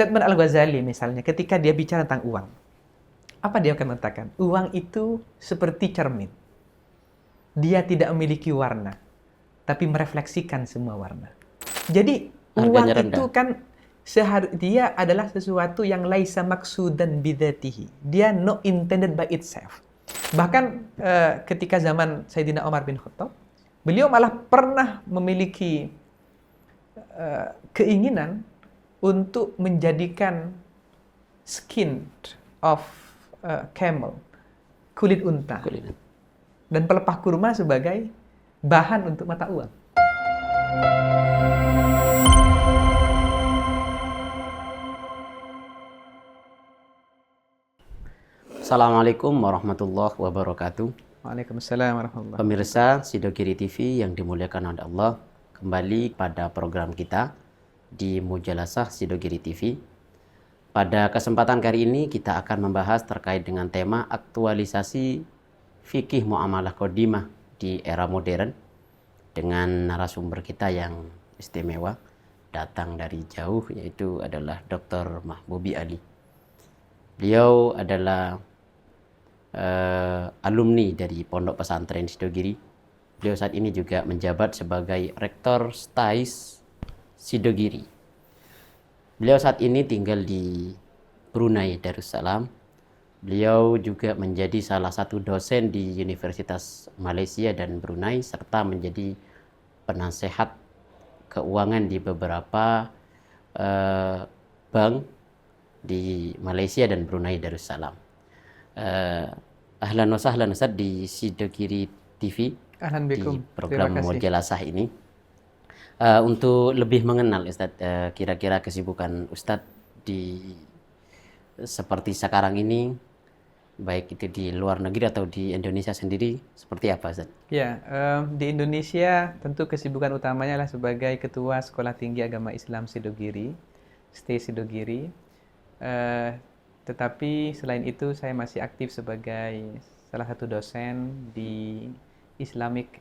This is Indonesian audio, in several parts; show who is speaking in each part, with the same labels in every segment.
Speaker 1: statement Al-Ghazali misalnya ketika dia bicara tentang uang. Apa dia akan mengatakan? Uang itu seperti cermin. Dia tidak memiliki warna, tapi merefleksikan semua warna. Jadi uang
Speaker 2: Harganya
Speaker 1: itu
Speaker 2: rendah.
Speaker 1: kan dia adalah sesuatu yang laisa maksudan bidzatihi. Dia not intended by itself. Bahkan ketika zaman Sayyidina Umar bin Khattab, beliau malah pernah memiliki keinginan untuk menjadikan skin of camel, kulit unta,
Speaker 2: Kuliner.
Speaker 1: dan pelepah kurma sebagai bahan untuk mata uang.
Speaker 2: Assalamualaikum warahmatullahi wabarakatuh.
Speaker 1: Waalaikumsalam warahmatullahi wabarakatuh.
Speaker 2: Pemirsa Sidogiri TV yang dimuliakan oleh Allah, kembali pada program kita di Mujalasah Sidogiri TV. Pada kesempatan kali ini kita akan membahas terkait dengan tema aktualisasi fikih muamalah qadimah di era modern dengan narasumber kita yang istimewa, datang dari jauh, yaitu adalah Dr. Mahbubi Ali. Beliau adalah alumni dari Pondok Pesantren Sidogiri. Beliau saat ini juga menjabat sebagai Rektor STAIS Sidogiri. Beliau saat ini tinggal di Brunei Darussalam. Beliau juga menjadi salah satu dosen di Universitas Malaysia dan Brunei, serta menjadi penasehat keuangan di beberapa bank di Malaysia dan Brunei Darussalam. Ahlan wa sahlan Ustaz di Sidogiri TV.
Speaker 1: Ahlan
Speaker 2: Di
Speaker 1: bikum.
Speaker 2: program
Speaker 1: Terima kasih.
Speaker 2: Mujalasah ini. Untuk lebih mengenal Ustaz, kira-kira kesibukan Ustaz di seperti sekarang ini, baik itu di luar negeri atau di Indonesia sendiri, seperti apa Ustaz?
Speaker 1: Ya, di Indonesia tentu kesibukan utamanya adalah sebagai Ketua Sekolah Tinggi Agama Islam Sidogiri, STAIS Sidogiri. Tetapi selain itu saya masih aktif sebagai salah satu dosen di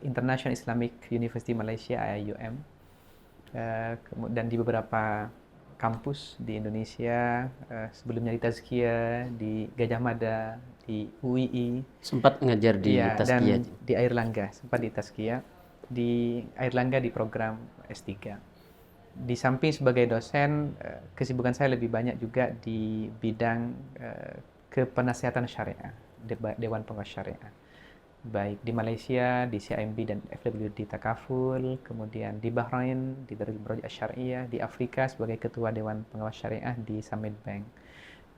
Speaker 1: International Islamic University Malaysia (IIUM), dan di beberapa kampus di Indonesia, sebelumnya di Tazkiyah, di Gajah Mada, di UII,
Speaker 2: Sempat ngajar di
Speaker 1: iya,
Speaker 2: Tazkiyah.
Speaker 1: dan di Airlangga, sempat di Tazkiyah, di Airlangga di program S3. Di samping sebagai dosen, kesibukan saya lebih banyak juga di bidang kepenasihatan syariah, Dewan Pengawas Syariah. Baik di Malaysia, di CIMB dan FWD Takaful, kemudian di Bahrain, di Darul Murojaah Syariah, di Afrika sebagai Ketua Dewan Pengawas Syariah di Summit Bank.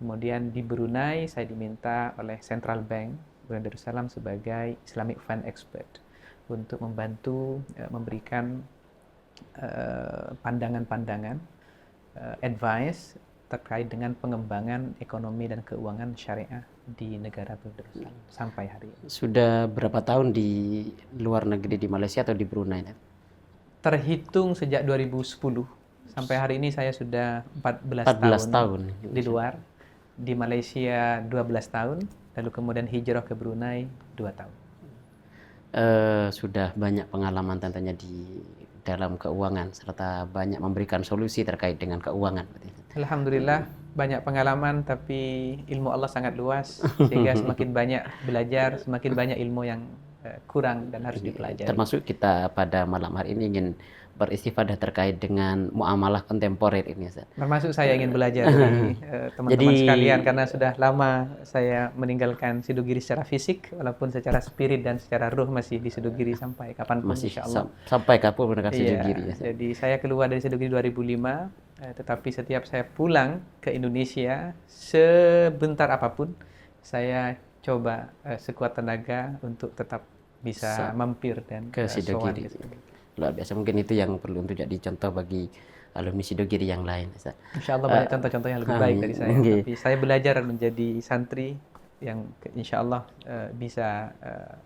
Speaker 1: Kemudian di Brunei, saya diminta oleh Central Bank Brunei Darussalam sebagai Islamic Fund Expert untuk membantu memberikan pandangan-pandangan, advice terkait dengan pengembangan ekonomi dan keuangan syariah di negara Brunei Darussalam sampai hari ini.
Speaker 2: Sudah berapa tahun di luar negeri, di Malaysia atau di Brunei?
Speaker 1: Terhitung sejak 2010 sampai hari ini saya sudah 14
Speaker 2: tahun
Speaker 1: di luar. Di Malaysia 12 tahun, lalu kemudian hijrah ke Brunei 2 tahun.
Speaker 2: Sudah banyak pengalaman tentunya di dalam keuangan, serta banyak memberikan solusi terkait dengan keuangan.
Speaker 1: Alhamdulillah banyak pengalaman, tapi ilmu Allah sangat luas, sehingga semakin banyak belajar, semakin banyak ilmu yang kurang dan harus dipelajari.
Speaker 2: Termasuk kita pada malam hari ini ingin beristifadah terkait dengan muamalah kontemporer ini, Ustaz.
Speaker 1: Termasuk saya ingin belajar dari teman-teman sekalian, karena sudah lama saya meninggalkan Sidogiri secara fisik, walaupun secara spirit dan secara ruh masih di Sidogiri sampai kapanpun,
Speaker 2: Masih
Speaker 1: insya Allah.
Speaker 2: sampai kapan mendekat
Speaker 1: Iya,
Speaker 2: Sidogiri, ya, Ustaz?
Speaker 1: jadi saya keluar dari Sidogiri 2005, tetapi setiap saya pulang ke Indonesia, sebentar apapun, saya coba sekuat tenaga untuk tetap bisa mampir dan
Speaker 2: ke
Speaker 1: sowan
Speaker 2: Sidogiri.
Speaker 1: ke Sidogiri.
Speaker 2: Luar biasa, mungkin itu yang perlu untuk jadi contoh bagi alumni Sidogiri yang lain, Ustaz.
Speaker 1: Insya Allah banyak contoh-contoh yang lebih baik dari saya.
Speaker 2: Nggih.
Speaker 1: Tapi saya belajar menjadi santri yang insya Allah bisa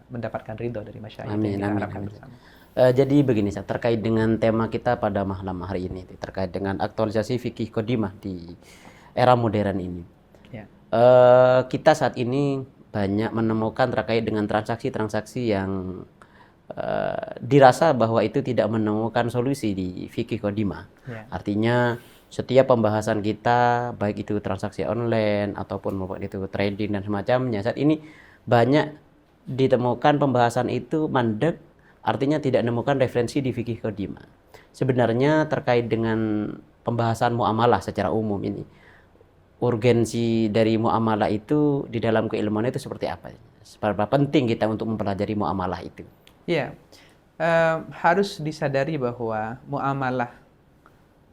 Speaker 1: mendapatkan ridho dari masyarakat yang
Speaker 2: Amin,
Speaker 1: kita
Speaker 2: amin,
Speaker 1: harapkan
Speaker 2: amin.
Speaker 1: bersama.
Speaker 2: Jadi begini, Ustaz, terkait dengan tema kita pada malam hari ini, terkait dengan aktualisasi fikih qadimah di era modern ini.
Speaker 1: Ya.
Speaker 2: Kita saat ini banyak menemukan terkait dengan transaksi-transaksi yang dirasa bahwa itu tidak menemukan solusi di fikih qadimah.
Speaker 1: Ya.
Speaker 2: Artinya Setiap pembahasan kita, baik itu transaksi online ataupun maupun itu trading dan semacamnya, saat ini banyak ditemukan pembahasan itu mandek, artinya tidak menemukan referensi di fikih qadimah. Sebenarnya terkait dengan pembahasan muamalah secara umum ini, urgensi dari muamalah itu di dalam keilmuan itu seperti apa? Seberapa penting kita untuk mempelajari muamalah itu?
Speaker 1: Ya, harus disadari bahwa muamalah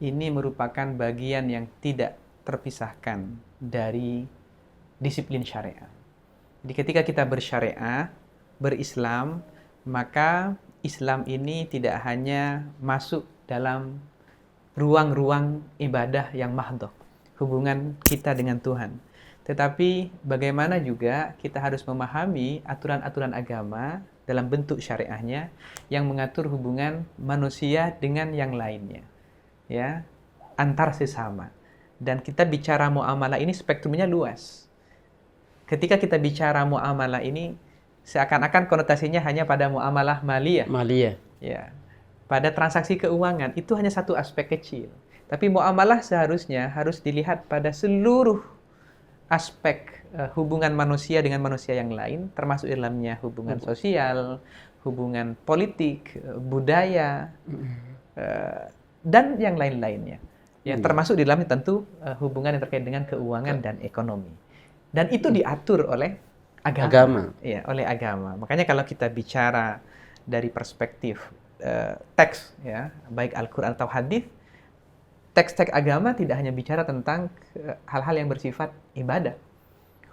Speaker 1: ini merupakan bagian yang tidak terpisahkan dari disiplin syariah. Jadi ketika kita bersyariah, berislam, maka Islam ini tidak hanya masuk dalam ruang-ruang ibadah yang mahdhah, hubungan kita dengan Tuhan. Tetapi bagaimana juga kita harus memahami aturan-aturan agama dalam bentuk syariahnya yang mengatur hubungan manusia dengan yang lainnya, ya, antar sesama. Dan kita bicara muamalah ini spektrumnya luas. Ketika kita bicara muamalah ini seakan-akan konotasinya hanya pada muamalah maliyah.
Speaker 2: Maliyah.
Speaker 1: Ya. Pada transaksi keuangan itu hanya satu aspek kecil. Tapi muamalah seharusnya harus dilihat pada seluruh aspek hubungan manusia dengan manusia yang lain, termasuk dalamnya hubungan sosial, hubungan politik, budaya, dan yang lain-lainnya. Ya, termasuk di dalamnya tentu hubungan yang terkait dengan keuangan dan ekonomi. Dan itu diatur oleh agama. Ya, oleh agama. Makanya kalau kita bicara dari perspektif teks, ya, baik Al-Quran atau hadis, teks-teks agama tidak hanya bicara tentang hal-hal yang bersifat ibadah,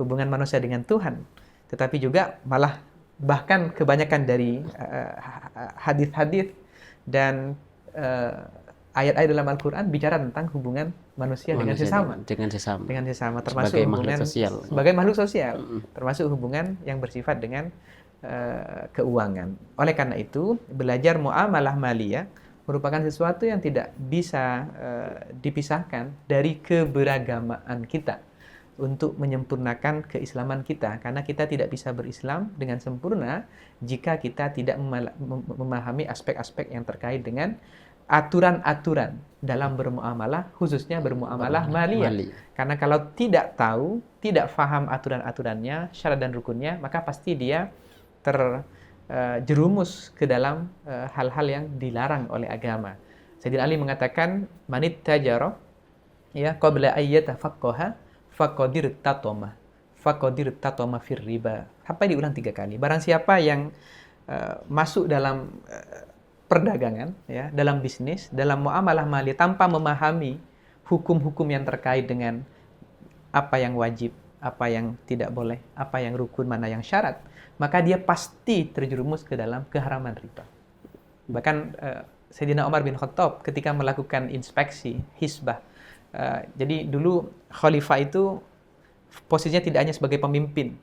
Speaker 1: hubungan manusia dengan Tuhan, tetapi juga malah bahkan kebanyakan dari hadis-hadis dan ayat-ayat dalam Al-Quran bicara tentang hubungan manusia dengan sesama. Dengan sesama, termasuk
Speaker 2: sebagai
Speaker 1: hubungan
Speaker 2: makhluk sosial.
Speaker 1: Sebagai makhluk sosial, termasuk hubungan yang bersifat dengan keuangan. Oleh karena itu, belajar muamalah maliyah merupakan sesuatu yang tidak bisa dipisahkan dari keberagamaan kita untuk menyempurnakan keislaman kita, karena kita tidak bisa berislam dengan sempurna jika kita tidak memahami aspek-aspek yang terkait dengan aturan-aturan dalam bermuamalah, khususnya bermuamalah maliyah. Karena kalau tidak tahu, tidak faham aturan-aturannya, syarat dan rukunnya, maka pasti dia terjerumus ke dalam hal-hal yang dilarang oleh agama. Sayyidina Ali mengatakan, manit tajaro, ya, qabla ayyatafaqqaha faqadir tatoma fir riba. Sampai diulang 3 kali. Barang siapa yang masuk dalam perdagangan, ya, dalam bisnis, dalam muamalah mali tanpa memahami hukum-hukum yang terkait dengan apa yang wajib, apa yang tidak boleh, apa yang rukun, mana yang syarat, maka dia pasti terjerumus ke dalam keharaman riba. Bahkan Sayyidina Umar bin Khattab ketika melakukan inspeksi hisbah, jadi dulu khalifah itu posisinya tidak hanya sebagai pemimpin,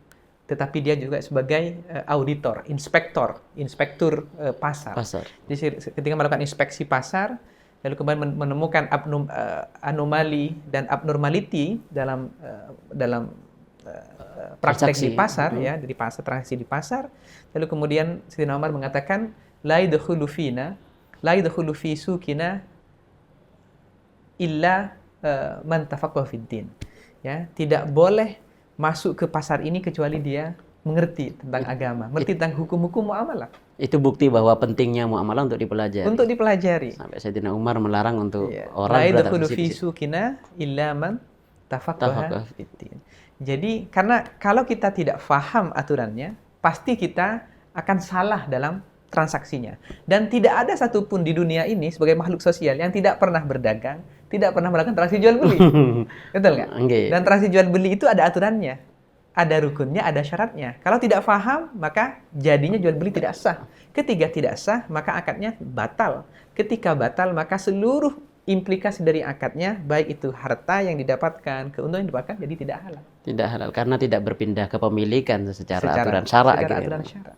Speaker 1: tetapi dia juga sebagai auditor, inspektur pasar. Jadi ketika melakukan inspeksi pasar, lalu kemudian menemukan anomali dan abnormality dalam praktek di pasar, ya, dari pasar, transaksi di pasar. Lalu kemudian Sayyidina Umar mengatakan, la yadkhulu fi suqina illa man tafaqaha fid din. Ya, tidak boleh masuk ke pasar ini kecuali dia mengerti tentang agama, mengerti tentang hukum-hukum muamalah.
Speaker 2: Itu bukti bahwa pentingnya muamalah untuk dipelajari.
Speaker 1: Untuk dipelajari.
Speaker 2: Sampai Sayyidina Umar melarang untuk orang
Speaker 1: la yadkhulu fi suqina illa man tafaqaha fid din. Jadi, karena kalau kita tidak faham aturannya, pasti kita akan salah dalam transaksinya. Dan tidak ada satupun di dunia ini sebagai makhluk sosial yang tidak pernah berdagang, tidak pernah melakukan transaksi jual beli. Betul nggak? Dan transaksi jual beli itu ada aturannya, ada rukunnya, ada syaratnya. Kalau tidak faham, maka jadinya jual beli tidak sah. Ketika tidak sah, maka akadnya batal. Ketika batal, maka seluruh implikasi dari akadnya, baik itu harta yang didapatkan, keuntungan yang didapatkan, jadi tidak halal.
Speaker 2: Tidak halal, karena tidak berpindah kepemilikan secara aturan syarak.
Speaker 1: Aturan syarak.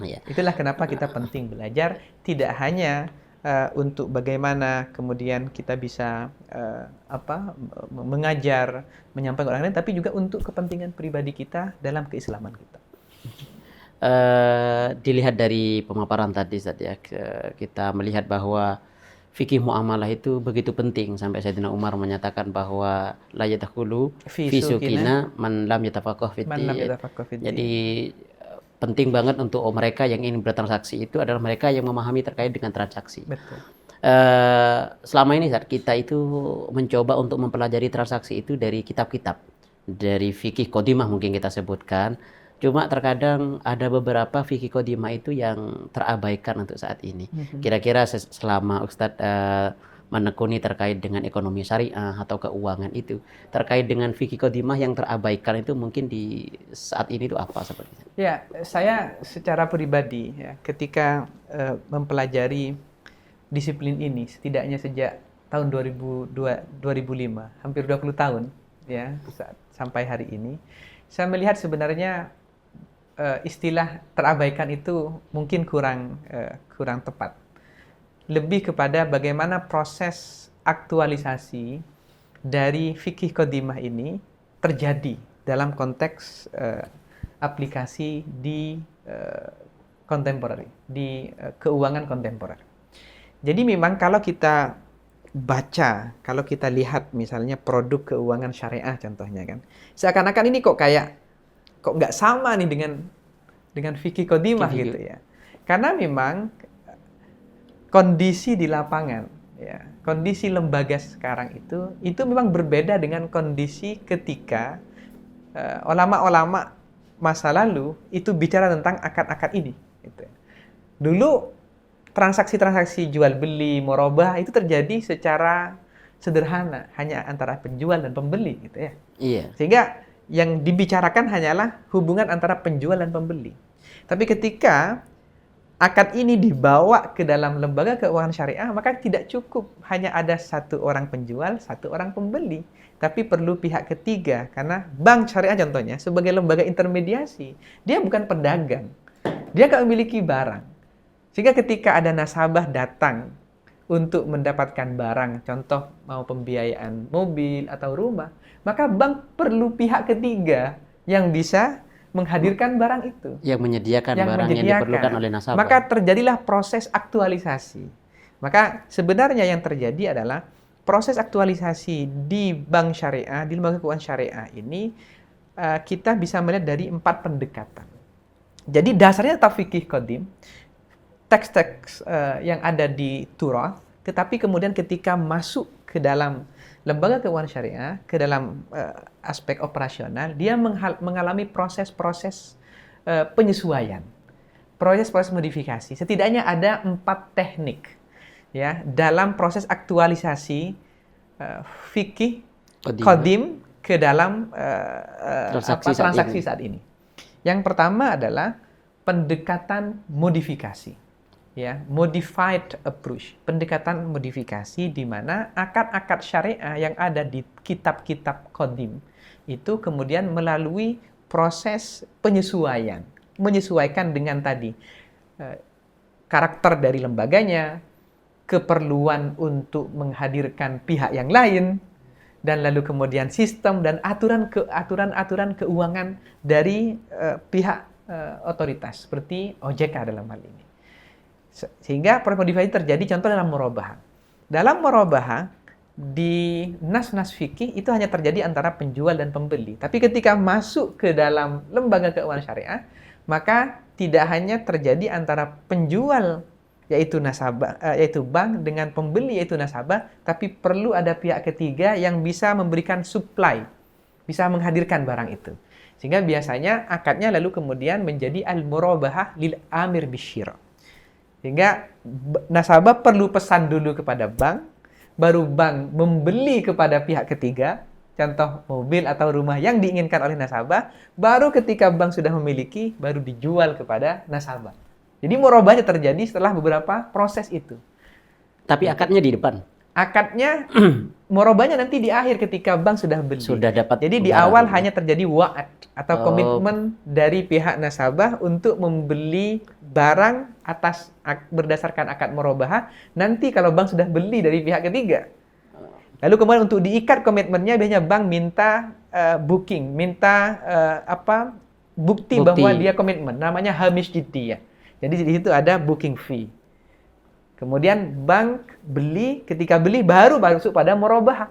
Speaker 1: Ya. Itulah kenapa kita penting belajar, tidak hanya untuk bagaimana kemudian kita bisa mengajar, menyampaikan orang lain, tapi juga untuk kepentingan pribadi kita dalam keislaman kita.
Speaker 2: Dilihat dari pemaparan tadi, ya, kita melihat bahwa fikih muamalah itu begitu penting sampai Sayyidina Umar menyatakan bahwa la yadkhulu
Speaker 1: Fi
Speaker 2: fi
Speaker 1: sukina
Speaker 2: sukina man lam yatafaqah
Speaker 1: man lam
Speaker 2: fiddin.
Speaker 1: yatafaqah fid
Speaker 2: Jadi
Speaker 1: din.
Speaker 2: penting banget untuk mereka yang ingin bertransaksi itu adalah mereka yang memahami terkait dengan transaksi.
Speaker 1: Betul.
Speaker 2: Selama ini saat kita itu mencoba untuk mempelajari transaksi itu dari kitab-kitab, dari fikih qadimah mungkin kita sebutkan. Cuma terkadang ada beberapa fikih qadimah itu yang terabaikan untuk saat ini. Kira-kira selama Ustadz menekuni terkait dengan ekonomi syariah atau keuangan itu, terkait dengan fikih qadimah yang terabaikan itu mungkin di saat ini itu apa sepertinya?
Speaker 1: Ya, saya secara pribadi ya, ketika mempelajari disiplin ini setidaknya sejak tahun 2005, hampir 20 tahun ya sampai hari ini, saya melihat sebenarnya istilah terabaikan itu mungkin kurang tepat. Lebih kepada bagaimana proses aktualisasi dari fikih qadimah ini terjadi dalam konteks aplikasi di kontemporer, di keuangan kontemporer. Jadi memang kalau kita baca, kalau kita lihat misalnya produk keuangan syariah contohnya kan, seakan-akan ini kok nggak sama nih dengan fikih qadimah gitu ya. Karena memang kondisi di lapangan, ya, kondisi lembaga sekarang itu memang berbeda dengan kondisi ketika ulama-ulama masa lalu itu bicara tentang akad-akad ini. Gitu. Dulu transaksi-transaksi jual beli, murabah itu terjadi secara sederhana, hanya antara penjual dan pembeli, gitu ya.
Speaker 2: Iya.
Speaker 1: Sehingga yang dibicarakan hanyalah hubungan antara penjual dan pembeli. Tapi ketika akad ini dibawa ke dalam lembaga keuangan syariah, maka tidak cukup hanya ada satu orang penjual, satu orang pembeli, tapi perlu pihak ketiga. Karena bank syariah contohnya sebagai lembaga intermediasi, dia bukan pedagang, dia nggak memiliki barang. Sehingga ketika ada nasabah datang untuk mendapatkan barang, contoh mau pembiayaan mobil atau rumah, maka bank perlu pihak ketiga yang bisa menghadirkan barang itu.
Speaker 2: Yang menyediakan barang yang diperlukan oleh nasabah.
Speaker 1: Maka terjadilah proses aktualisasi. Maka sebenarnya yang terjadi adalah proses aktualisasi di bank syariah, di lembaga keuangan syariah ini, kita bisa melihat dari 4 pendekatan. Jadi dasarnya tetap fikih qadim, teks-teks yang ada di Turath, tetapi kemudian ketika masuk ke dalam lembaga keuangan syariah, ke dalam aspek operasional, dia mengalami proses-proses penyesuaian, proses-proses modifikasi. Setidaknya ada 4 teknik ya dalam proses aktualisasi fikih qadim ke dalam transaksi saat ini. Yang pertama adalah pendekatan modifikasi. Ya, modified approach, pendekatan modifikasi di mana akad-akad syariah yang ada di kitab-kitab qadim itu kemudian melalui proses penyesuaian, menyesuaikan dengan tadi karakter dari lembaganya, keperluan untuk menghadirkan pihak yang lain, dan lalu kemudian sistem dan aturan-aturan keuangan dari pihak otoritas seperti OJK dalam hal ini. Sehingga proses modifikasi terjadi contoh dalam murabahah. Dalam murabahah di nas-nas fikih itu hanya terjadi antara penjual dan pembeli. Tapi ketika masuk ke dalam lembaga keuangan syariah, maka tidak hanya terjadi antara penjual yaitu nasabah, yaitu bank dengan pembeli yaitu nasabah, tapi perlu ada pihak ketiga yang bisa memberikan supply, bisa menghadirkan barang itu. Sehingga biasanya akadnya lalu kemudian menjadi al-murabahah lil amir bisyira. Sehingga nasabah perlu pesan dulu kepada bank, baru bank membeli kepada pihak ketiga, contoh mobil atau rumah yang diinginkan oleh nasabah, baru ketika bank sudah memiliki, baru dijual kepada nasabah. Jadi murabahahnya terjadi setelah beberapa proses itu.
Speaker 2: Tapi akadnya di depan?
Speaker 1: Akadnya, murabahahnya nanti di akhir ketika bank sudah beli.
Speaker 2: Sudah dapat.
Speaker 1: Jadi di awal hanya terjadi wa'ad atau komitmen dari pihak nasabah untuk membeli barang atas berdasarkan akad murabahah. Nanti kalau bank sudah beli dari pihak ketiga, lalu kemudian untuk diikat komitmennya biasanya bank minta booking, minta bukti bahwa dia komitmen, namanya hamish jiddiyah. Jadi di situ ada booking fee. Kemudian bank beli, ketika beli baru masuk pada murabahah.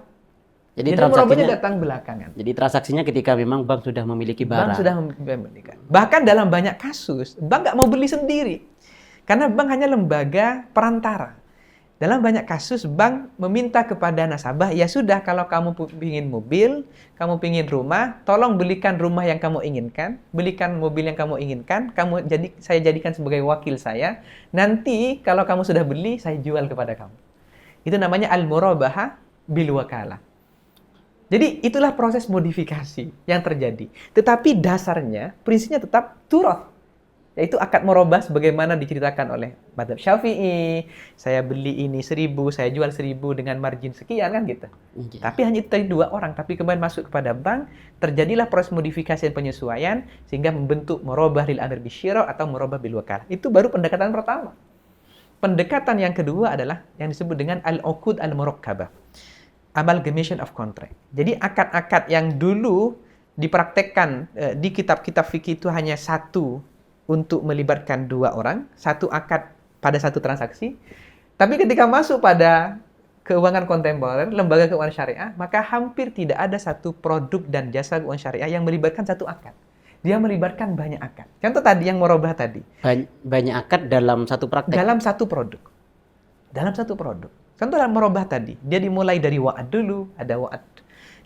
Speaker 2: Jadi
Speaker 1: Jadi murabahahnya
Speaker 2: transaksinya,
Speaker 1: datang belakangan.
Speaker 2: jadi transaksinya ketika memang bank sudah memiliki
Speaker 1: Bank
Speaker 2: barang.
Speaker 1: sudah membelikan. Bahkan dalam banyak kasus, bank nggak mau beli sendiri. Karena bank hanya lembaga perantara. Dalam banyak kasus, bank meminta kepada nasabah, ya sudah kalau kamu ingin mobil, kamu ingin rumah, tolong belikan rumah yang kamu inginkan, belikan mobil yang kamu inginkan, saya jadikan sebagai wakil saya. Nanti kalau kamu sudah beli, saya jual kepada kamu. Itu namanya al-murabahah bil wakalah. Jadi itulah proses modifikasi yang terjadi. Tetapi dasarnya, prinsipnya tetap turath. Yaitu akad murabah sebagaimana diceritakan oleh Madzhab Syafi'i. Saya beli ini 1.000, saya jual 1.000 dengan margin sekian kan gitu.
Speaker 2: Oke.
Speaker 1: Tapi hanya itu tadi 2 orang, tapi kemudian masuk kepada bank, terjadilah proses modifikasi dan penyesuaian sehingga membentuk murabah lil amir bisyira atau murabah bil wakalah. Itu baru pendekatan pertama. Pendekatan yang kedua adalah yang disebut dengan al-uqud al-murakkabah. Amalgamation of contract. Jadi akad-akad yang dulu dipraktekkan di kitab-kitab fikih itu hanya satu untuk melibatkan 2 orang, satu akad pada satu transaksi. Tapi ketika masuk pada keuangan kontemporer, lembaga keuangan syariah, maka hampir tidak ada satu produk dan jasa keuangan syariah yang melibatkan satu akad. Dia melibatkan banyak akad. Contoh tadi yang murabah tadi.
Speaker 2: Banyak akad dalam satu praktek.
Speaker 1: Dalam satu produk. Dalam satu produk. Contoh dalam murabah tadi, dia dimulai dari wa'ad dulu, ada wa'ad.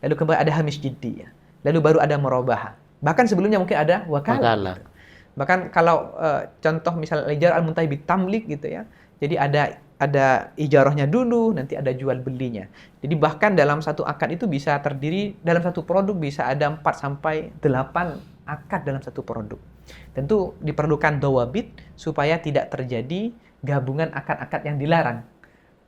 Speaker 1: Lalu kemudian ada hamish jiddiyah. Lalu baru ada murabahah. Bahkan sebelumnya mungkin ada wakalah. Bahkan kalau contoh misalnya ijarah al-muntahi bitamlik gitu ya. Jadi ada ijarahnya dulu, nanti ada jual belinya. Jadi bahkan dalam satu akad itu bisa terdiri, dalam satu produk bisa ada 4 sampai 8 akad dalam satu produk. Tentu diperlukan dawabit supaya tidak terjadi gabungan akad-akad yang dilarang.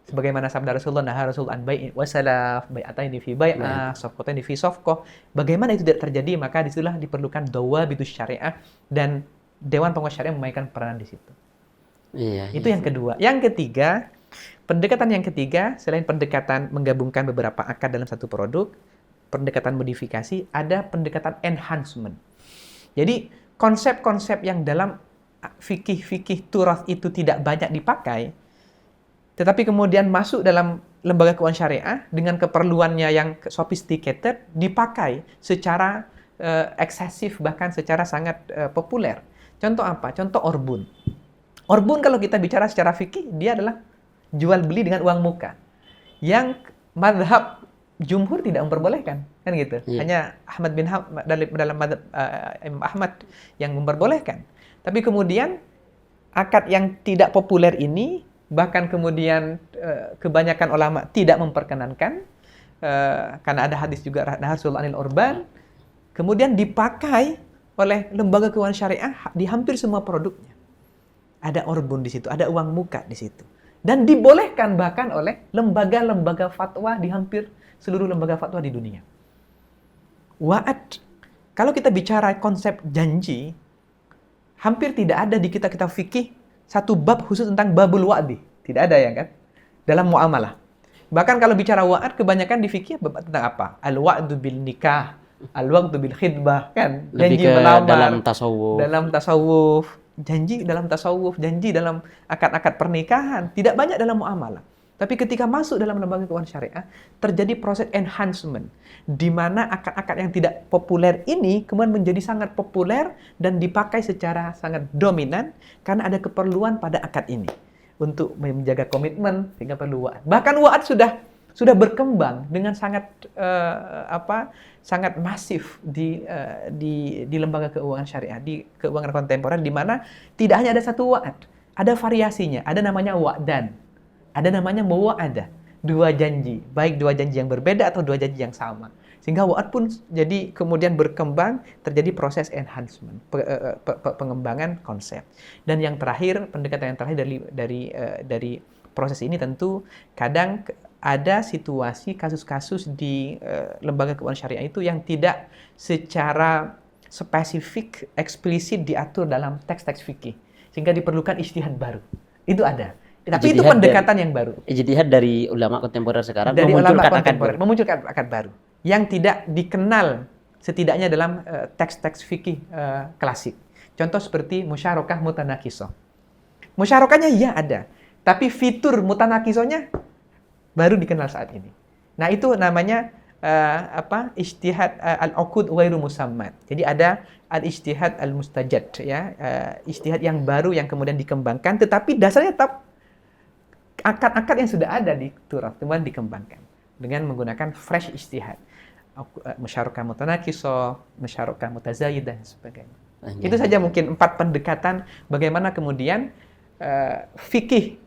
Speaker 1: Sebagaimana sabda Rasulullah, naha Rasul an bai'in wa salaf, bai'ataini fi bai'ah, safqataini fi safqah. Bagaimana itu tidak terjadi, maka disitulah diperlukan dawabitus syariah dan Dewan Pengawas Syariah memainkan peranan di situ.
Speaker 2: Iya,
Speaker 1: Itu yang kedua. Yang ketiga, pendekatan yang ketiga, selain pendekatan menggabungkan beberapa akad dalam satu produk, pendekatan modifikasi, ada pendekatan enhancement. Jadi, konsep-konsep yang dalam fikih-fikih turath itu tidak banyak dipakai, tetapi kemudian masuk dalam lembaga keuangan syariah dengan keperluannya yang sophisticated, dipakai secara eksesif, bahkan secara sangat populer. Contoh apa? Contoh orbun. Orbun kalau kita bicara secara fikih, dia adalah jual beli dengan uang muka. Yang madhab jumhur tidak memperbolehkan, kan gitu.
Speaker 2: Yeah.
Speaker 1: Hanya Ahmad bin dalam madhab Imam Ahmad yang memperbolehkan. Tapi kemudian akad yang tidak populer ini, bahkan kemudian kebanyakan ulama tidak memperkenankan, karena ada hadis juga Rasul anil urban, kemudian dipakai oleh lembaga keuangan syariah di hampir semua produknya. Ada orbun di situ, ada uang muka di situ. Dan dibolehkan bahkan oleh lembaga-lembaga fatwa di hampir seluruh lembaga fatwa di dunia. Wa'ad, kalau kita bicara konsep janji, hampir tidak ada di kitab-kitab fikih satu bab khusus tentang babul wa'di. Tidak ada ya kan? Dalam muamalah. Bahkan kalau bicara wa'ad, kebanyakan di fikih tentang apa? Al-wa'du bil nikah, al-wa'du bil khidbah, kan?
Speaker 2: Lebih
Speaker 1: Janji
Speaker 2: ke
Speaker 1: melamar.
Speaker 2: dalam tasawuf.
Speaker 1: Dalam tasawuf. Janji dalam tasawuf, janji dalam akad-akad pernikahan. Tidak banyak dalam muamalah. Tapi ketika masuk dalam lembaga keuangan syariah, terjadi proses enhancement. Di mana akad-akad yang tidak populer ini kemudian menjadi sangat populer dan dipakai secara sangat dominan karena ada keperluan pada akad ini. Untuk menjaga komitmen, sehingga perlu wa'ad. Bahkan wa'ad sudah berkembang dengan sangat sangat masif di lembaga keuangan syariah, di keuangan kontemporer, di mana tidak hanya ada satu wa'ad, ada variasinya, ada namanya wa'dan, ada namanya muwa'adah, 2 janji, baik 2 janji yang berbeda atau 2 janji yang sama. Sehingga wa'ad pun jadi kemudian berkembang, terjadi proses enhancement, pengembangan konsep. Dan yang terakhir, pendekatan yang terakhir dari proses ini tentu kadang ada situasi, kasus-kasus di lembaga keuangan syariah itu yang tidak secara spesifik, eksplisit diatur dalam teks-teks fikih. Sehingga diperlukan ijtihad baru. Itu ada. Tapi itu pendekatan yang baru.
Speaker 2: Ijtihad dari ulama kontemporer sekarang
Speaker 1: Dari ulama
Speaker 2: memunculkan
Speaker 1: kontemporer, memunculkan akad baru. Yang tidak dikenal setidaknya dalam teks-teks fikih klasik. Contoh seperti musyarakah mutanakisah. Musyarakahnya ya ada. Tapi fitur mutanakisonya baru dikenal saat ini. Nah, itu namanya ijtihad al-uqud ghairu musammat. Jadi ada al-ijtihad al-mustajad, ya, ijtihad yang baru yang kemudian dikembangkan, tetapi dasarnya tetap akad-akad yang sudah ada di turaf, kemudian dikembangkan dengan menggunakan fresh ijtihad. Musyarakah mutanakiso, musyarakah mutazayid, dan sebagainya. Itu saja mungkin 4 pendekatan bagaimana kemudian fikih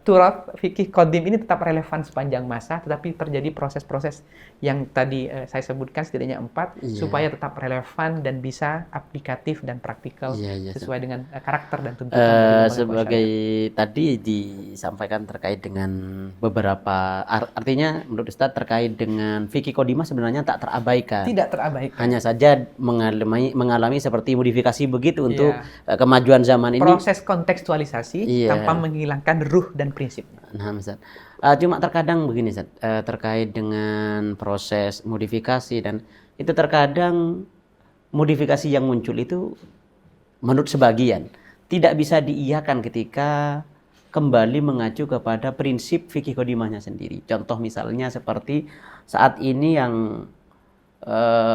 Speaker 1: turaf, fikih qadim ini tetap relevan sepanjang masa, tetapi terjadi proses-proses yang tadi saya sebutkan setidaknya 4, supaya tetap relevan dan bisa aplikatif dan praktikal sesuai dengan karakter dan tuntutan.
Speaker 2: Sebagai tadi disampaikan terkait dengan beberapa, artinya menurut Ustadz terkait dengan fikih qadimah sebenarnya tak terabaikan.
Speaker 1: Tidak terabaikan.
Speaker 2: Hanya saja mengalami seperti modifikasi begitu untuk kemajuan zaman ini.
Speaker 1: Proses kontekstualisasi tanpa menghilangkan ruh dan prinsipnya.
Speaker 2: Nah, Ustaz. Cuma terkadang begini, Ustaz, terkait dengan proses modifikasi, dan itu terkadang modifikasi yang muncul itu menurut sebagian tidak bisa diiyakan ketika kembali mengacu kepada prinsip fikih qadimahnya sendiri. Contoh misalnya seperti saat ini yang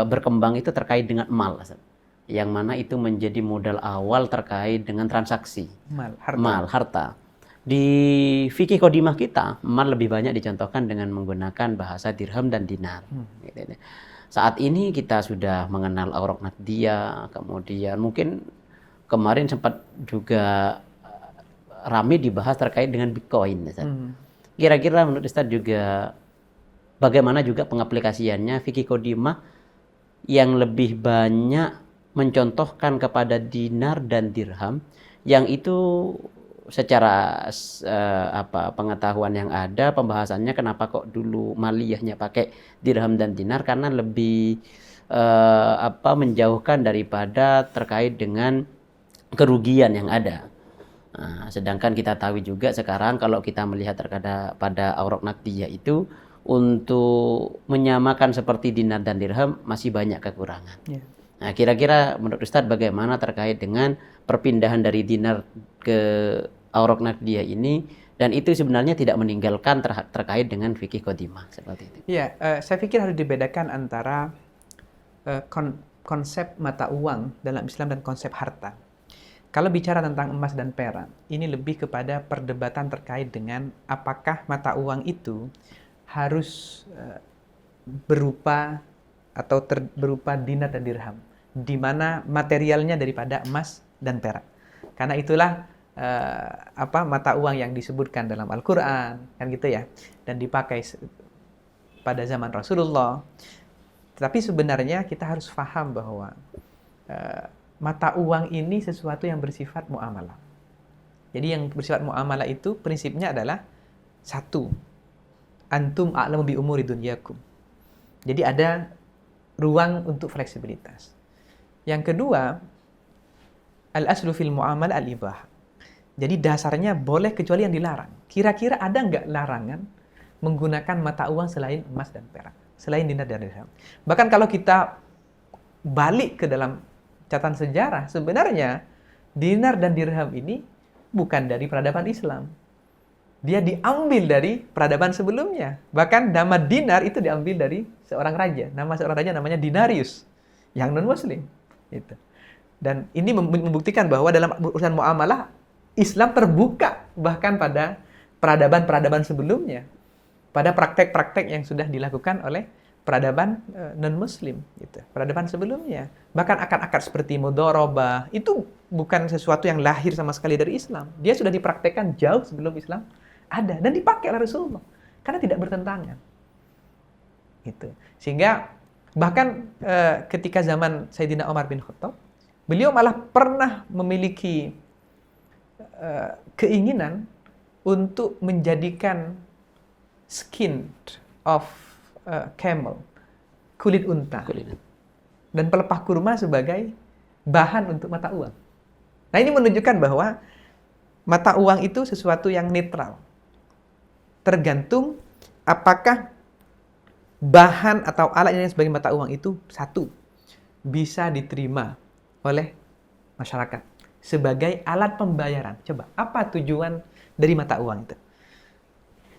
Speaker 2: berkembang itu terkait dengan mal, Ustaz, yang mana itu menjadi modal awal terkait dengan transaksi harta. Di fikih qadimah kita, mal lebih banyak dicontohkan dengan menggunakan bahasa dirham dan dinar. Saat ini kita sudah mengenal aurak naqdiyah, kemudian mungkin kemarin sempat juga ramai dibahas terkait dengan Bitcoin. Kira-kira menurut Ustaz juga bagaimana juga pengaplikasiannya fikih qadimah yang lebih banyak mencontohkan kepada dinar dan dirham, yang itu secara pengetahuan yang ada, pembahasannya kenapa kok dulu maliyahnya pakai dirham dan dinar, karena lebih menjauhkan daripada terkait dengan kerugian yang ada. Nah, sedangkan kita tahu juga sekarang kalau kita melihat pada aurak naqdiyah itu, untuk menyamakan seperti dinar dan dirham masih banyak kekurangan. Nah, kira-kira menurut Ustadz bagaimana terkait dengan perpindahan dari dinar ke aurak naqdiyah ini, dan itu sebenarnya tidak meninggalkan terkait dengan fikih qadimah seperti itu.
Speaker 1: Iya, saya pikir harus dibedakan antara konsep mata uang dalam Islam dan konsep harta. Kalau bicara tentang emas dan perak, ini lebih kepada perdebatan terkait dengan apakah mata uang itu harus berupa dinar dan dirham, di mana materialnya daripada emas dan perak. Karena itulah mata uang yang disebutkan dalam Al-Quran, kan gitu ya, dan dipakai pada zaman Rasulullah. Tetapi sebenarnya kita harus paham bahwa mata uang ini sesuatu yang bersifat muamalah. Jadi yang bersifat muamalah itu prinsipnya adalah satu, antum a'lamu bi umuri dunyakum. Jadi ada ruang untuk fleksibilitas. Yang kedua, al-aslu fil mu'amalah al-ibah. Jadi dasarnya boleh kecuali yang dilarang. Kira-kira ada nggak larangan menggunakan mata uang selain emas dan perak, selain dinar dan dirham? Bahkan kalau kita balik ke dalam catatan sejarah, sebenarnya dinar dan dirham ini bukan dari peradaban Islam. Dia diambil dari peradaban sebelumnya. Bahkan nama dinar itu diambil dari seorang raja. Nama seorang raja namanya Dinarius, yang non-muslim. Itu. Dan ini membuktikan bahwa dalam urusan muamalah Islam terbuka bahkan pada peradaban-peradaban sebelumnya, pada praktek-praktek yang sudah dilakukan oleh peradaban non-muslim, gitu. Peradaban sebelumnya. Bahkan akad-akad seperti mudharabah itu bukan sesuatu yang lahir sama sekali dari Islam. Dia sudah dipraktekkan jauh sebelum Islam ada dan dipakai oleh Rasulullah karena tidak bertentangan. Gitu. Sehingga bahkan ketika zaman Sayyidina Umar bin Khattab, beliau malah pernah memiliki keinginan untuk menjadikan skin of camel, kulit unta, dan pelepah kurma sebagai bahan untuk mata uang. Nah, ini menunjukkan bahwa mata uang itu sesuatu yang netral. Tergantung apakah bahan atau alat yang sebagai mata uang itu satu, bisa diterima oleh masyarakat sebagai alat pembayaran. Coba, apa tujuan dari mata uang itu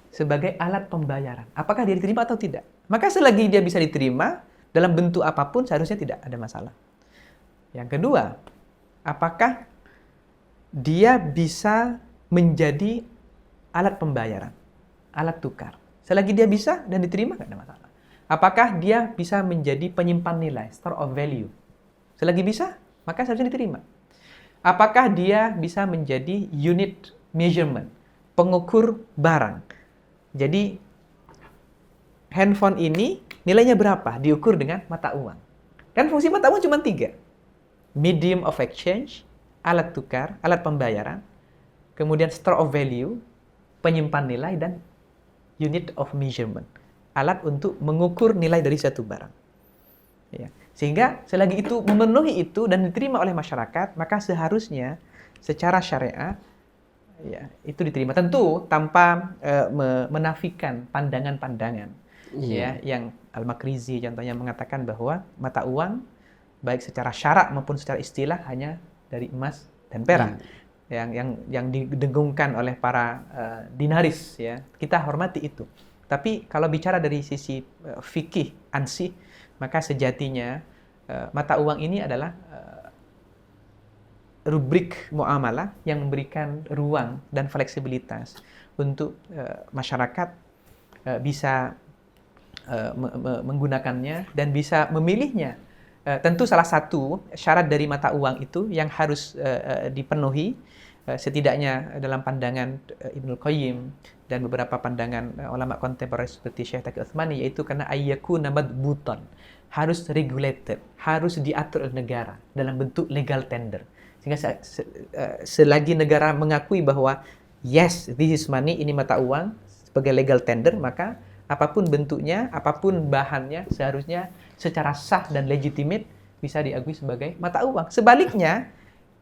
Speaker 1: sebagai alat pembayaran. Apakah dia diterima atau tidak? Maka selagi dia bisa diterima dalam bentuk apapun seharusnya tidak ada masalah. Yang kedua, apakah dia bisa menjadi alat pembayaran, alat tukar. Selagi dia bisa dan diterima nggak ada masalah. Apakah dia bisa menjadi penyimpan nilai, store of value? Selagi bisa, maka seharusnya diterima. Apakah dia bisa menjadi unit measurement, pengukur barang? Jadi handphone ini nilainya berapa? Diukur dengan mata uang. Kan fungsi mata uang cuma 3. Medium of exchange, alat tukar, alat pembayaran, kemudian store of value, penyimpan nilai, dan unit of measurement, alat untuk mengukur nilai dari satu barang. Ya. Sehingga selagi itu memenuhi itu dan diterima oleh masyarakat, maka seharusnya secara syariat ya, itu diterima. Tentu tanpa menafikan pandangan-pandangan ya, yang Al-Makrizi contohnya mengatakan bahwa mata uang baik secara syarak maupun secara istilah hanya dari emas dan perak. Yang didengungkan oleh para dinaris ya, kita hormati itu. Tapi kalau bicara dari sisi fikih ansih, maka sejatinya mata uang ini adalah rubrik muamalah yang memberikan ruang dan fleksibilitas untuk masyarakat bisa menggunakannya dan bisa memilihnya. Tentu salah satu syarat dari mata uang itu yang harus dipenuhi, setidaknya dalam pandangan Ibnul Qayyim dan beberapa pandangan ulama kontemporer seperti Syekh Taqi Utsmani, yaitu karena ayyakuna madbutan, harus regulated, harus diatur oleh negara dalam bentuk legal tender. Sehingga selagi negara mengakui bahwa yes, this is money, ini mata uang sebagai legal tender, maka apapun bentuknya, apapun bahannya, seharusnya secara sah dan legitimate bisa diakui sebagai mata uang. Sebaliknya,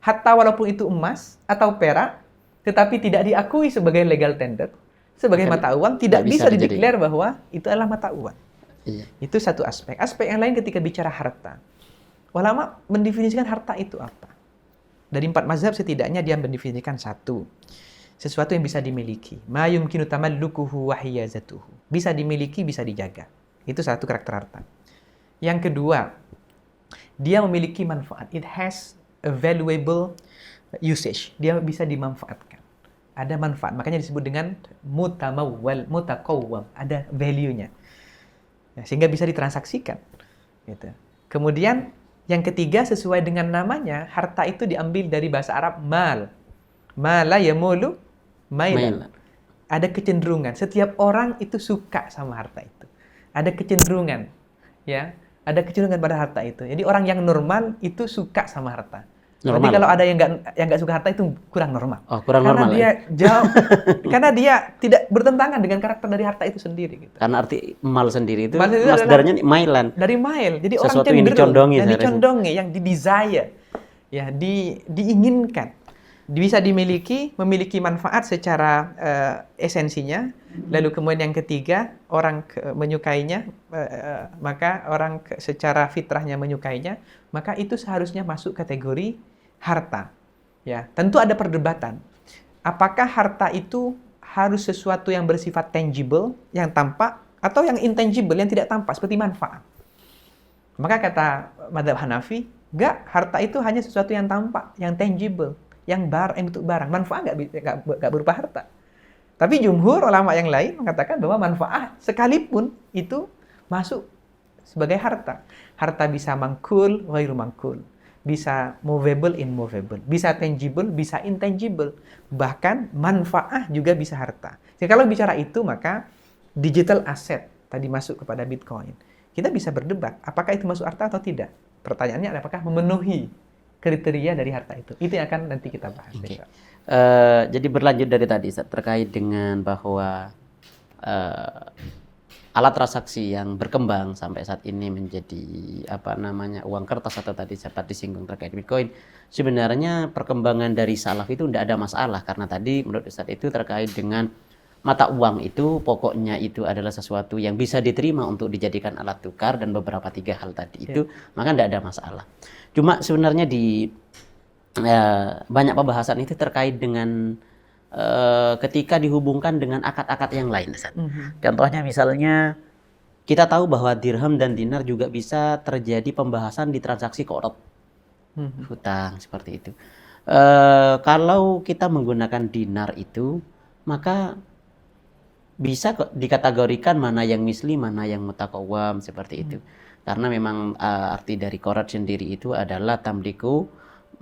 Speaker 1: hatta walaupun itu emas atau perak, tetapi tidak diakui sebagai legal tender, sebagai mata uang, tidak bisa dideklar bahwa itu adalah mata uang. Iya. Itu satu aspek. Aspek yang lain ketika bicara harta. Ulama mendefinisikan harta itu apa? Dari 4 mazhab setidaknya dia mendefinisikan satu. Sesuatu yang bisa dimiliki. Ma yumkinu tamallukuhu wa hiyazatuhu. Bisa dimiliki, bisa dijaga. Itu satu karakter harta. Yang kedua, dia memiliki manfaat. It has a valuable usage. Dia bisa dimanfaatkan. Ada manfaat. Makanya disebut dengan mutamawwal, mutakawwam. Ada value-nya. Ya, sehingga bisa ditransaksikan. Gitu. Kemudian yang ketiga, sesuai dengan namanya, harta itu diambil dari bahasa Arab mal. Mala yamulu mailan. Ada kecenderungan. Setiap orang itu suka sama harta itu. Ada kecenderungan. Ya, ada kecenderungan pada harta itu. Jadi orang yang normal itu suka sama harta. Normal. Tapi kalau ada yang nggak suka harta itu kurang normal. Oh, kurang karena normal. Dia jauh, karena dia tidak bertentangan dengan karakter dari harta itu sendiri. Gitu.
Speaker 2: Karena arti mal sendiri itu masdarnya mailan.
Speaker 1: Dari mail. Jadi
Speaker 2: sesuatu
Speaker 1: orang cenderung,
Speaker 2: yang
Speaker 1: dicondongi, yang didesire, ya, diinginkan. Bisa dimiliki, memiliki manfaat secara esensinya. Lalu kemudian yang ketiga, orang menyukainya, maka orang secara fitrahnya menyukainya, maka itu seharusnya masuk kategori harta. Ya, tentu ada perdebatan. Apakah harta itu harus sesuatu yang bersifat tangible, yang tampak, atau yang intangible, yang tidak tampak, seperti manfaat? Maka kata mazhab Hanafi, enggak, harta itu hanya sesuatu yang tampak, yang tangible, yang bentuk barang. Manfaat enggak berupa harta. Tapi jumhur ulama yang lain mengatakan bahwa manfaat sekalipun itu masuk sebagai harta. Harta bisa mangkul, ghairu mangkul. Bisa movable, immovable. Bisa tangible, bisa intangible. Bahkan manfaat juga bisa harta. Jadi kalau bicara itu, maka digital asset tadi masuk kepada Bitcoin. Kita bisa berdebat, apakah itu masuk harta atau tidak? Pertanyaannya adalah apakah memenuhi kriteria dari harta itu. Itu yang akan nanti kita bahas. Okay.
Speaker 2: Jadi berlanjut dari tadi terkait dengan bahwa alat transaksi yang berkembang sampai saat ini menjadi uang kertas atau tadi sempat disinggung terkait Bitcoin. Sebenarnya perkembangan dari salaf itu tidak ada masalah karena tadi menurut Ustaz itu terkait dengan mata uang itu pokoknya itu adalah sesuatu yang bisa diterima untuk dijadikan alat tukar dan beberapa 3 hal tadi itu maka tidak ada masalah. Cuma sebenarnya di banyak pembahasan itu terkait dengan ketika dihubungkan dengan akad-akad yang lain, Ustaz. Contohnya misalnya kita tahu bahwa dirham dan dinar juga bisa terjadi pembahasan di transaksi qard, hutang seperti itu. Kalau kita menggunakan dinar itu, maka bisa dikategorikan mana yang misli, mana yang mutakawam seperti itu. Karena memang arti dari qard sendiri itu adalah tamliku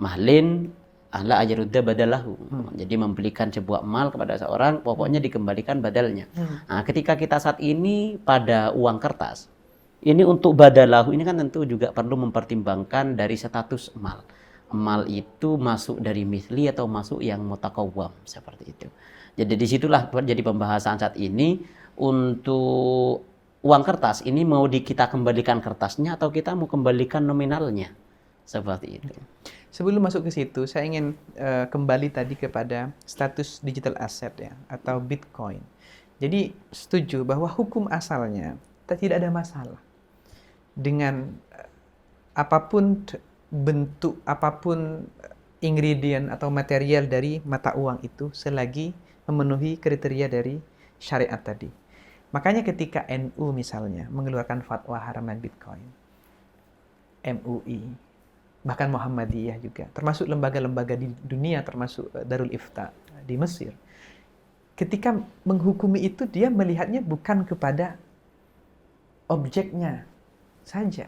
Speaker 2: mahlin ala ajarudda badalahu. Jadi membelikan sebuah mal kepada seorang, pokoknya dikembalikan badalnya. Nah, ketika kita saat ini pada uang kertas, ini untuk badalahu ini kan tentu juga perlu mempertimbangkan dari status mal. Mal itu masuk dari misli atau masuk yang mutakawam seperti itu. Jadi disitulah jadi pembahasan saat ini untuk uang kertas ini mau kita kembalikan kertasnya atau kita mau kembalikan nominalnya seperti itu.
Speaker 1: Sebelum masuk ke situ, saya ingin kembali tadi kepada status digital asset ya, atau Bitcoin. Jadi setuju bahwa hukum asalnya tidak ada masalah dengan apapun bentuk, apapun ingredient atau material dari mata uang itu selagi memenuhi kriteria dari syariat tadi. Makanya ketika NU misalnya mengeluarkan fatwa haraman Bitcoin, MUI, bahkan Muhammadiyah juga, termasuk lembaga-lembaga di dunia, termasuk Darul Ifta di Mesir, ketika menghukumi itu dia melihatnya bukan kepada objeknya saja,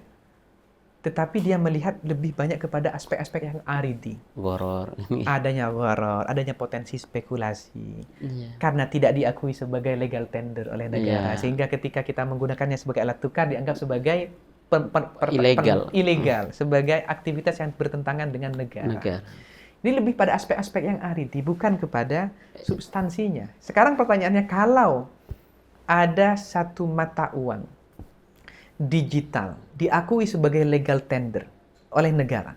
Speaker 1: tetapi dia melihat lebih banyak kepada aspek-aspek yang aridi.
Speaker 2: Gharar.
Speaker 1: Adanya gharar, adanya potensi spekulasi. Karena tidak diakui sebagai legal tender oleh negara. Sehingga ketika kita menggunakannya sebagai alat tukar dianggap sebagai ilegal, sebagai aktivitas yang bertentangan dengan negara. Ini lebih pada aspek-aspek yang aridi, bukan kepada substansinya. Sekarang pertanyaannya, kalau ada satu mata uang digital diakui sebagai legal tender oleh negara.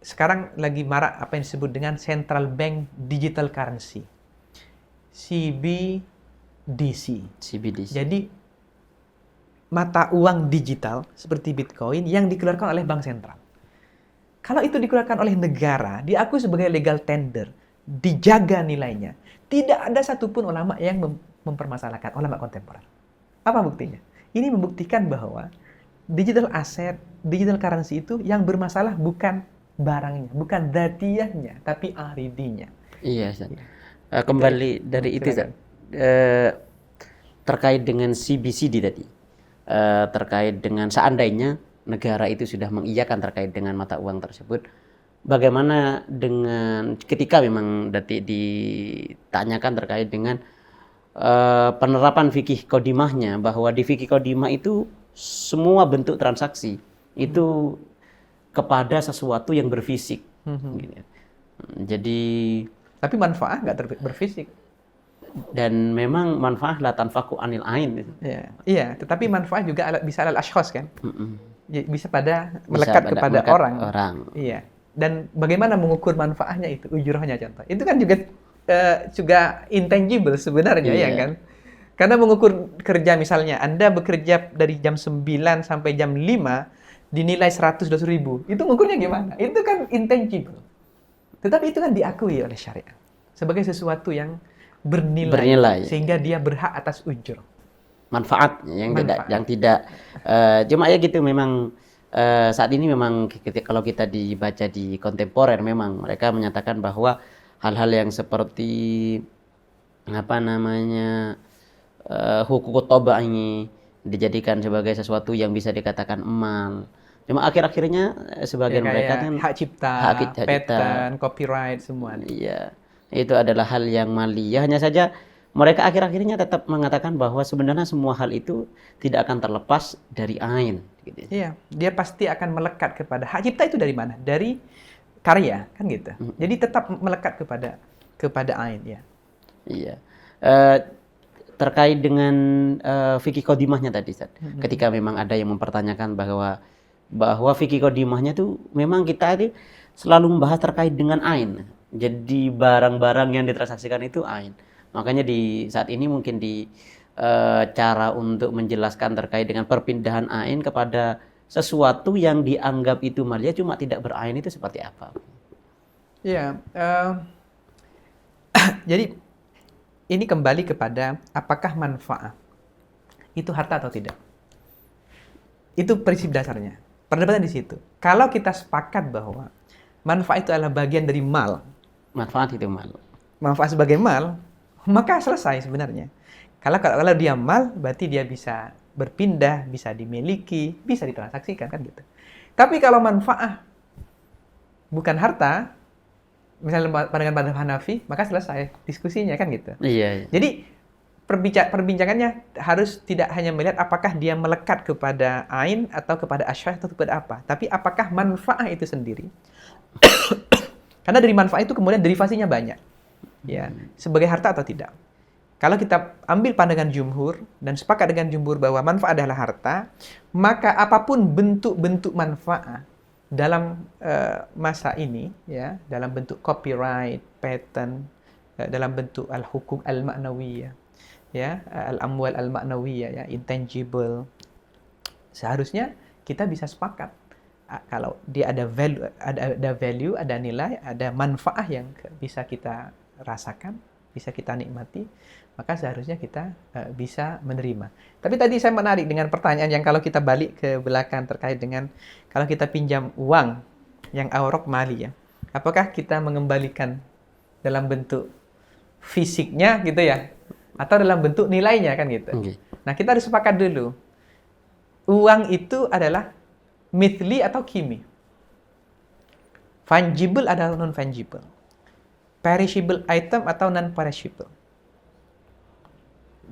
Speaker 1: Sekarang lagi marak apa yang disebut dengan Central Bank Digital Currency, CBDC. Jadi mata uang digital seperti Bitcoin yang dikeluarkan oleh bank sentral. Kalau itu dikeluarkan oleh negara, diakui sebagai legal tender, dijaga nilainya, tidak ada satupun ulama yang mempermasalahkan, ulama kontemporer. Apa buktinya? Ini membuktikan bahwa digital asset, digital currency itu yang bermasalah bukan barangnya, bukan datiahnya, tapi aridinya.
Speaker 2: Iya, Ustaz. Kembali dari itu, Ustaz. Terkait dengan CBCD tadi, terkait dengan seandainya negara itu sudah mengiyakan terkait dengan mata uang tersebut, bagaimana dengan ketika memang ditanyakan terkait dengan penerapan fikih kodimahnya, bahwa di fikih kodimah itu semua bentuk transaksi itu kepada sesuatu yang berfisik. Jadi
Speaker 1: tapi manfaat nggak berfisik.
Speaker 2: Dan memang manfaat la tanfaku anil ain.
Speaker 1: Iya, tetapi manfaat juga bisa alal ashkhas kan. Bisa melekat kepada orang. Iya. Dan bagaimana mengukur manfaatnya itu, ujurahnya contoh. Itu kan juga intangible sebenarnya, ya kan? Karena mengukur kerja misalnya, Anda bekerja dari jam 9 sampai jam 5 dinilai 100-200 ribu. Itu mengukurnya gimana? Itu kan intangible. Tetapi itu kan diakui oleh syariat sebagai sesuatu yang bernilai. Sehingga dia berhak atas ujur. Manfaat
Speaker 2: yang tidak cuma ya gitu, memang saat ini memang kalau kita dibaca di kontemporer, memang mereka menyatakan bahwa hal-hal yang seperti hukuk toba ini dijadikan sebagai sesuatu yang bisa dikatakan emal. Cuma akhir-akhirnya sebagian mereka kan
Speaker 1: hak cipta, patent, copyright semua.
Speaker 2: Iya, itu adalah hal yang maliyah. Hanya saja mereka akhir-akhirnya tetap mengatakan bahwa sebenarnya semua hal itu tidak akan terlepas dari ain. Gitu.
Speaker 1: Iya, dia pasti akan melekat kepada hak cipta. Itu dari mana? Dari karya, kan gitu. Jadi tetap melekat kepada ain, ya.
Speaker 2: Iya. Terkait dengan fikih kodimahnya tadi, Ustaz. Ketika memang ada yang mempertanyakan bahwa fikih kodimahnya itu memang kita ini selalu membahas terkait dengan ain. Jadi barang-barang yang ditransaksikan itu ain. Makanya di saat ini mungkin cara untuk menjelaskan terkait dengan perpindahan ain kepada sesuatu yang dianggap itu maliyah cuma tidak berain itu seperti apa?
Speaker 1: Ya, Jadi ini kembali kepada apakah manfaat itu harta atau tidak. Itu prinsip dasarnya. Perdebatan di situ. Kalau kita sepakat bahwa manfaat itu adalah bagian dari mal,
Speaker 2: Manfaat itu mal.
Speaker 1: manfaat sebagai mal, maka selesai sebenarnya. Kalau dia mal, berarti dia bisa berpindah, bisa dimiliki, bisa ditransaksikan kan gitu. Tapi kalau manfaat bukan harta, misalnya pandangan madhab Hanafi, maka selesai diskusinya kan gitu.
Speaker 2: Iya.
Speaker 1: Jadi perbincangannya harus tidak hanya melihat apakah dia melekat kepada ain atau kepada asyah atau kepada apa, tapi apakah manfaat itu sendiri. Karena dari manfaat itu kemudian derivasinya banyak. Ya, sebagai harta atau tidak. Kalau kita ambil pandangan jumhur dan sepakat dengan jumhur bahwa manfaat adalah harta, maka apapun bentuk-bentuk manfaat dalam masa ini, ya, dalam bentuk copyright, patent, dalam bentuk al-hukuk al-ma'nawiyah, ya, al-amwal al-ma'nawiyah, ya, intangible, seharusnya kita bisa sepakat kalau dia ada value, ada nilai, ada manfaat yang bisa kita rasakan, bisa kita nikmati, maka seharusnya kita bisa menerima. Tapi tadi saya menarik dengan pertanyaan yang kalau kita balik ke belakang terkait dengan kalau kita pinjam uang yang awrok mali, ya, apakah kita mengembalikan dalam bentuk fisiknya gitu ya, atau dalam bentuk nilainya kan gitu.
Speaker 2: Okay.
Speaker 1: Nah, kita harus sepakat dulu. Uang itu adalah mithli atau kimi. Fungible atau non-fungible. Perishable item atau non-perishable.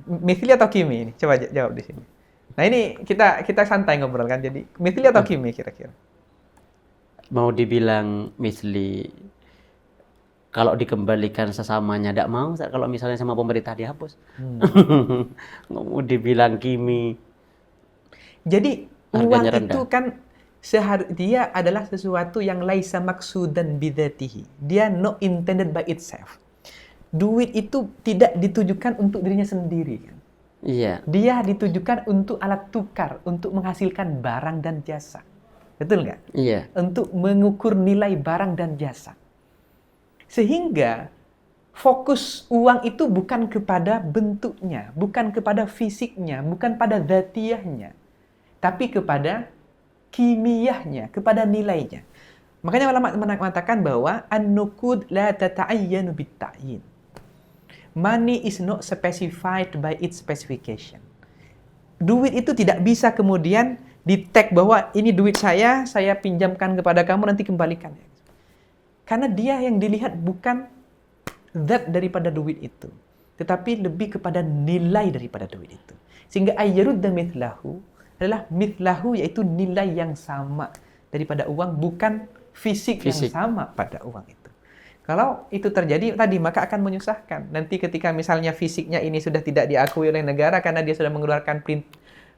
Speaker 1: Mithli atau kimi ini? Coba jawab di sini. Nah, ini kita santai ngobrol kan. Jadi, mithli atau kimi kira-kira?
Speaker 2: Mau dibilang misli, kalau dikembalikan sesamanya tidak mau, kalau misalnya sama pemerintah dihapus. Mau dibilang kimi.
Speaker 1: Jadi
Speaker 2: Harganya
Speaker 1: uang
Speaker 2: rendah.
Speaker 1: itu kan dia adalah sesuatu yang laisa maksudan bidzatihi. Dia not intended by itself. Duit itu tidak ditujukan untuk dirinya sendiri kan.
Speaker 2: Iya.
Speaker 1: Dia ditujukan untuk alat tukar, untuk menghasilkan barang dan jasa. Betul nggak?
Speaker 2: Iya.
Speaker 1: Untuk mengukur nilai barang dan jasa. Sehingga fokus uang itu bukan kepada bentuknya, bukan kepada fisiknya, bukan pada dzatiyahnya, tapi kepada kimiyahnya, kepada nilainya. Makanya ulama mengatakan bahwa an-nuqud la tata'ayyanu bit-ta'yin. Money is not specified by its specification. Duit itu tidak bisa kemudian di-tag bahwa ini duit saya pinjamkan kepada kamu, nanti kembalikan. Karena dia yang dilihat bukan zat daripada duit itu, tetapi lebih kepada nilai daripada duit itu. Sehingga ayyarudda mithlahu adalah mithlahu, yaitu nilai yang sama daripada uang, bukan fisik yang sama pada uang itu. Kalau itu terjadi tadi, maka akan menyusahkan. Nanti ketika misalnya fisiknya ini sudah tidak diakui oleh negara karena dia sudah mengeluarkan print,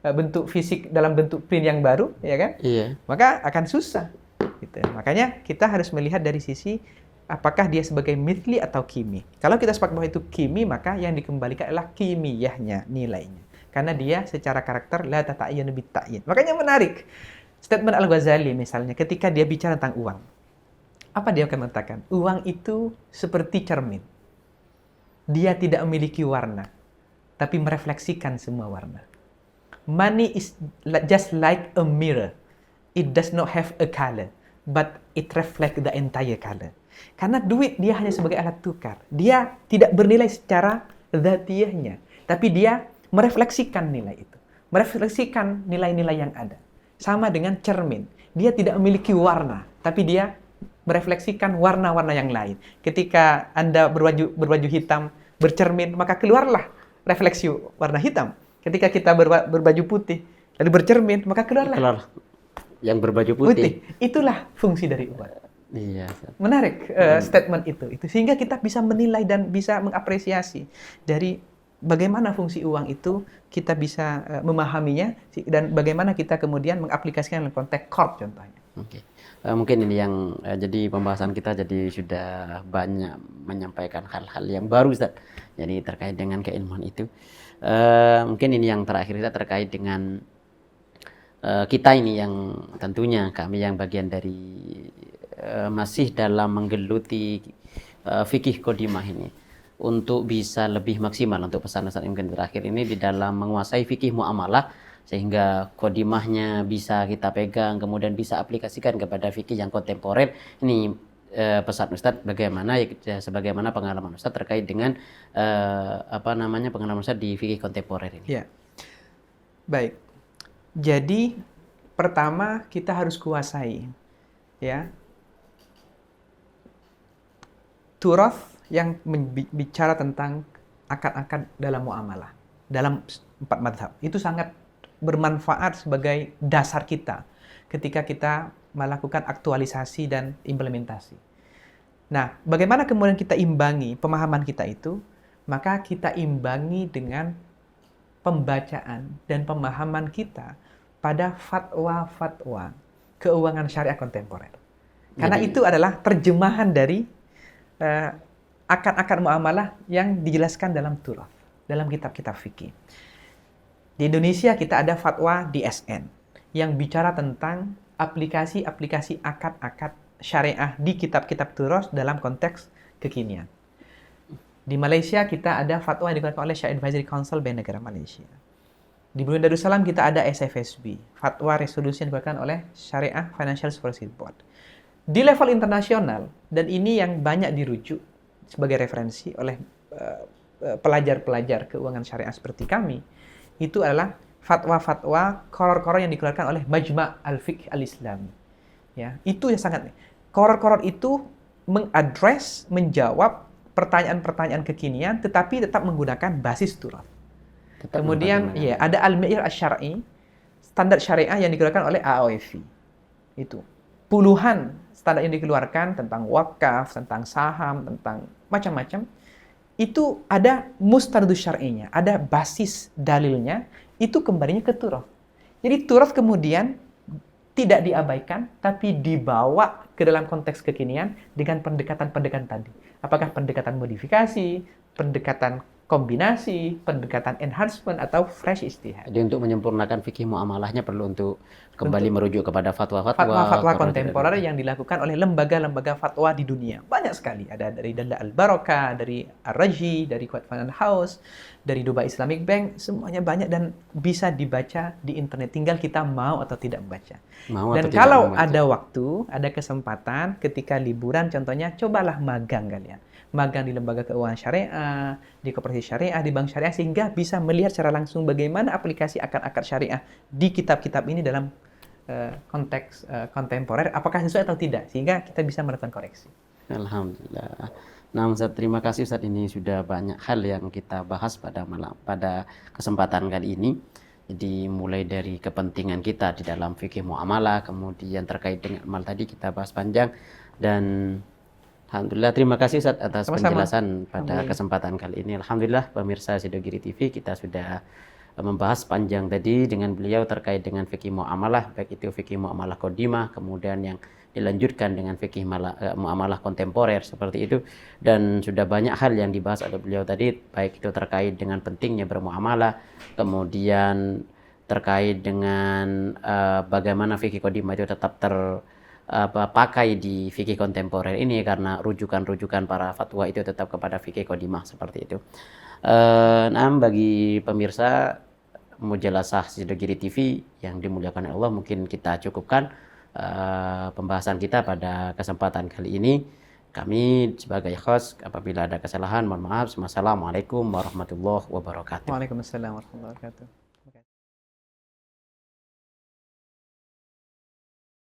Speaker 1: bentuk fisik dalam bentuk print yang baru, ya kan?
Speaker 2: Iya.
Speaker 1: Maka akan susah. Gitu. Makanya kita harus melihat dari sisi apakah dia sebagai mithli atau kimi. Kalau kita sepakat bahwa itu kimi, maka yang dikembalikan adalah kimiyahnya, nilainya. Karena dia secara karakter la tata'ayyanu bit-ta'yin. Makanya menarik. Statement Al-Ghazali misalnya ketika dia bicara tentang uang. Apa dia akan mengatakan? Uang itu seperti cermin. Dia tidak memiliki warna, tapi merefleksikan semua warna. Money is just like a mirror. It does not have a color, but it reflects the entire color. Karena duit dia hanya sebagai alat tukar. Dia tidak bernilai secara dzatiyahnya, tapi dia merefleksikan nilai itu. Merefleksikan nilai-nilai yang ada. Sama dengan cermin. Dia tidak memiliki warna, tapi dia merefleksikan warna-warna yang lain. Ketika Anda berbaju hitam, bercermin, maka keluarlah refleksi warna hitam. Ketika kita berbaju putih, lalu bercermin, maka keluarlah
Speaker 2: yang berbaju putih.
Speaker 1: Itulah fungsi dari uang.
Speaker 2: Iya.
Speaker 1: Menarik statement itu. Sehingga kita bisa menilai dan bisa mengapresiasi dari bagaimana fungsi uang itu, kita bisa memahaminya, dan bagaimana kita kemudian mengaplikasikan dalam konteks court contohnya.
Speaker 2: Oke. Mungkin ini yang jadi pembahasan kita jadi sudah banyak menyampaikan hal-hal yang baru, Ustaz. Jadi terkait dengan keilmuan itu. Mungkin ini yang terakhir kita terkait dengan kita ini yang tentunya kami yang bagian dari masih dalam menggeluti fikih qadimah ini. untuk bisa lebih maksimal untuk pesan Ustaz mungkin terakhir ini di dalam menguasai fikih muamalah sehingga kodimahnya bisa kita pegang kemudian bisa aplikasikan kepada fikih yang kontemporer. Ini pesan Ustadz bagaimana ya, sebagaimana pengalaman Ustadz terkait dengan pengalaman Ustadz di fikih kontemporer ini.
Speaker 1: Ya, baik. Jadi pertama kita harus kuasai ya turath yang bicara tentang akad-akad dalam muamalah dalam 4 madhab. Itu sangat bermanfaat sebagai dasar kita ketika kita melakukan aktualisasi dan implementasi. Nah, bagaimana kemudian kita imbangi pemahaman kita itu? Maka kita imbangi dengan pembacaan dan pemahaman kita pada fatwa-fatwa keuangan syariah kontemporer. Karena itu adalah terjemahan dari akad-akad muamalah yang dijelaskan dalam turath, dalam kitab-kitab fikih. Di Indonesia kita ada fatwa DSN yang bicara tentang aplikasi-aplikasi akad-akad syariah di kitab-kitab turath dalam konteks kekinian. Di Malaysia kita ada fatwa yang dikeluarkan oleh Syariah Advisory Council Bank Negara Malaysia. Di Brunei Darussalam kita ada SFSB, fatwa resolusi yang dikeluarkan oleh Syariah Financial Supervisory Board. Di level internasional, dan ini yang banyak dirujuk sebagai referensi oleh pelajar-pelajar keuangan syariah seperti kami, itu adalah fatwa-fatwa koror-koror yang dikeluarkan oleh Majma' Al-Fiqh Al-Islami. Ya, itu yang sangat koror-koror itu menjawab pertanyaan-pertanyaan kekinian, tetapi tetap menggunakan basis turath. Kemudian ya ada Al-Mi'yar Asy-Syar'i, standar syariah yang dikeluarkan oleh AOFI. Itu puluhan standar yang dikeluarkan tentang wakaf, tentang saham, tentang macam-macam. Itu ada mustardus syar'inya, ada basis dalilnya, itu kembalinya ke turath. Jadi turath kemudian tidak diabaikan, tapi dibawa ke dalam konteks kekinian dengan pendekatan-pendekatan tadi. Apakah pendekatan modifikasi, pendekatan kombinasi, pendekatan enhancement, atau fresh ijtihad.
Speaker 2: Jadi untuk menyempurnakan fikih muamalahnya perlu untuk kembali merujuk kepada fatwa-fatwa
Speaker 1: kontemporer yang dilakukan oleh lembaga-lembaga fatwa di dunia. Banyak sekali. Ada dari Dalla Al-Barakah, dari Ar-Raji, dari Kuwait Finance House, dari Dubai Islamic Bank. Semuanya banyak dan bisa dibaca di internet. Tinggal kita mau atau tidak membaca. Dan kalau ada waktu, ada kesempatan, ketika liburan contohnya, cobalah magang kalian. Magang di lembaga keuangan syariah, di koperasi syariah, di bank syariah, sehingga bisa melihat secara langsung bagaimana aplikasi akad-akad syariah di kitab-kitab ini dalam konteks kontemporer, apakah sesuai atau tidak, sehingga kita bisa melakukan koreksi.
Speaker 2: Alhamdulillah. Nah, Ustaz, terima kasih Ustaz, ini sudah banyak hal yang kita bahas pada kesempatan kali ini. Jadi mulai dari kepentingan kita di dalam fikih muamalah, kemudian terkait dengan amal tadi kita bahas panjang, dan alhamdulillah terima kasih Ustaz atas penjelasan pada kesempatan kali ini. Alhamdulillah pemirsa Sidogiri TV, kita sudah membahas panjang tadi dengan beliau terkait dengan fikih muamalah, baik itu fikih muamalah qadimah, kemudian yang dilanjutkan dengan fikih muamalah kontemporer seperti itu, dan sudah banyak hal yang dibahas oleh beliau tadi, baik itu terkait dengan pentingnya bermuamalah, kemudian terkait dengan bagaimana fikih qadimah itu tetap pakai di fikih kontemporer ini karena rujukan-rujukan para fatwa itu tetap kepada fikih qadimah seperti itu. Nah, bagi pemirsa Mujalasah Sidogiri TV yang dimuliakan Allah, mungkin kita cukupkan pembahasan kita pada kesempatan kali ini. Kami sebagai host, apabila ada kesalahan mohon maaf. Wassalamualaikum warahmatullahi wabarakatuh.
Speaker 1: Waalaikumsalam warahmatullahi wabarakatuh.